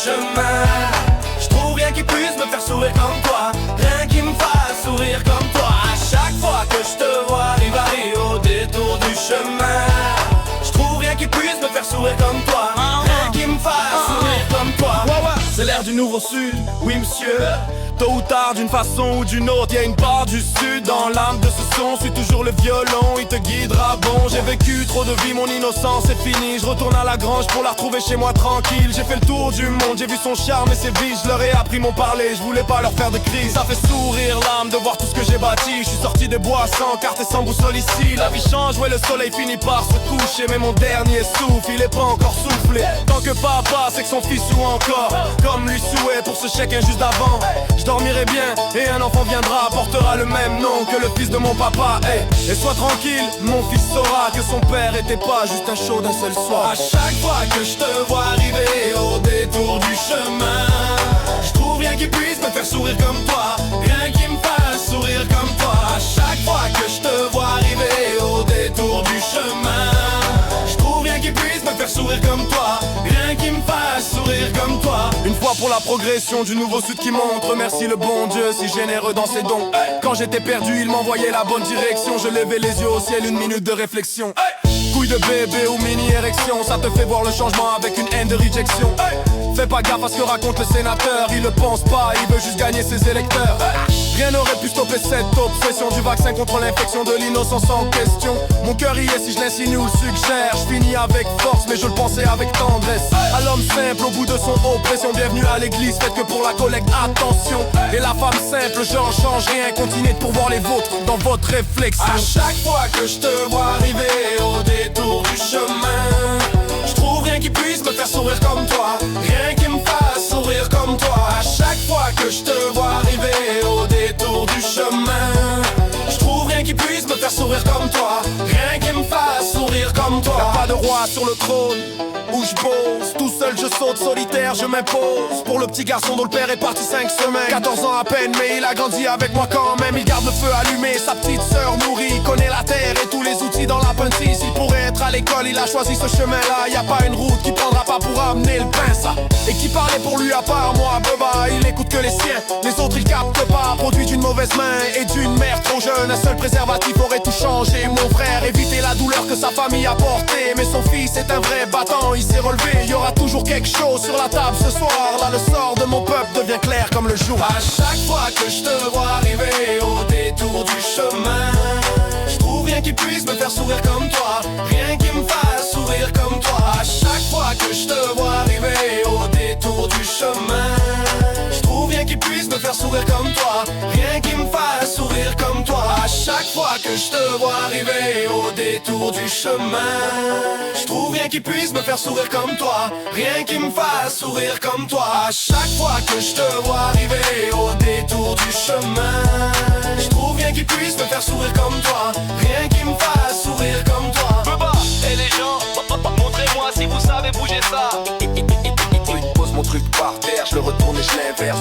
chemin. Je trouve rien qui puisse me faire sourire comme toi, rien qui me fasse sourire comme toi. À chaque fois que je te vois arriver au détour du chemin, je trouve rien qui puisse me faire sourire comme toi, rien qui me fasse sourire comme toi. C'est l'ère du nouveau sud, oui monsieur. Tôt ou tard, d'une façon ou d'une autre, y'a une part du sud dans l'âme de ce son. Suis toujours le violon, il te guidera bon. J'ai vécu trop de vie, mon innocence est finie. Je retourne à la grange pour la retrouver chez moi tranquille. J'ai fait le tour du monde, j'ai vu son charme et ses vies. Je leur ai appris mon parler, je voulais pas leur faire de crise. Ça fait sourire l'âme de voir tout ce que j'ai bâti. Je suis sorti des bois sans carte et sans boussole ici. La vie change, ouais le soleil finit par se coucher, mais mon dernier souffle, il est pas encore soufflé. Tant que papa c'est que son fils joue encore, comme lui souhait pour ce chèque injuste d'avant. Je dormirai bien et un enfant viendra, portera le même nom que le fils de mon papa. Et sois tranquille, mon fils saura que son père était pas juste un show d'un seul soir. À chaque fois que je te vois arriver au détour du chemin, je trouve rien qui puisse me faire sourire comme toi, rien qui me fasse sourire comme toi. À chaque fois que je te vois arriver au détour du chemin, je trouve rien qui puisse me faire sourire comme toi, rien qui me fasse sourire comme toi. Une fois pour la progression du nouveau sud qui monte, remercie le bon Dieu si généreux dans ses dons. Quand j'étais perdu, il m'envoyait la bonne direction. Je levais les yeux au ciel, une minute de réflexion. Couille de bébé ou mini érection, ça te fait voir le changement avec une haine de rejection. Fais pas gaffe à ce que raconte le sénateur, il le pense pas, il veut juste gagner ses électeurs. Rien n'aurait pu stopper cette obsession du vaccin contre l'infection de l'innocence en question. Mon cœur y est si je l'insinue ou le suggère. Je finis avec force mais je le pensais avec tendresse. À l'homme simple au bout de son oppression, bienvenue à l'église, faites que pour la collecte, attention. Et la femme simple, j'en change rien, continuez de pourvoir les vôtres dans votre réflexion. À chaque fois que je te vois arriver au détour du chemin, je trouve rien qui puisse me faire sourire comme toi, rien qui me fasse sourire comme toi. À chaque fois que je te vois arriver au détour du chemin, je trouve rien qui puisse me faire sourire comme toi, rien qui me fasse sourire comme toi. Y'a pas de roi sur le trône où je bosse, tout seul je saute, solitaire je m'impose. Pour le petit garçon dont le père est parti 5 semaines, 14 ans à peine mais il a grandi avec moi quand même. Il garde le feu allumé, sa petite sœur nourrie, il connaît la terre et tous les outils dans l'apprentissage. Il pourrait être à l'école, il a choisi ce chemin-là. Y'a pas une route qui prendra pas pour amener le pain, ça. Et qui parlait pour lui à part moi, beba, il écoute que les siens. Les autres il capte pas, produit d'une mauvaise main et d'une mère trop jeune. Un seul préservatif aurait tout changé, mon frère. Éviter la douleur que sa famille a portée, mais son fils est un vrai battant, il s'est relevé. Il y aura toujours quelque chose sur la table ce soir. Là le sort de mon peuple devient clair comme le jour. À chaque fois que je te vois arriver au détour du chemin, je trouve rien qui puisse me faire sourire comme toi, rien qui me fasse sourire comme toi. À chaque fois que je te vois arriver au détour du chemin, je trouve rien qui puisse me faire sourire comme toi, rien qui me fasse sourire comme toi. À chaque fois que je te vois arriver au détour du chemin, je trouve rien qui puisse me faire sourire comme toi, rien qui me fasse sourire comme toi. À chaque fois que je te vois arriver au détour du chemin, je trouve rien qui puisse me faire sourire comme toi, rien qui me fasse sourire comme toi. Beba, et les gens, montrez-moi si vous savez bouger ça. Il pose mon truc par terre, je le retourne et je l'inverse.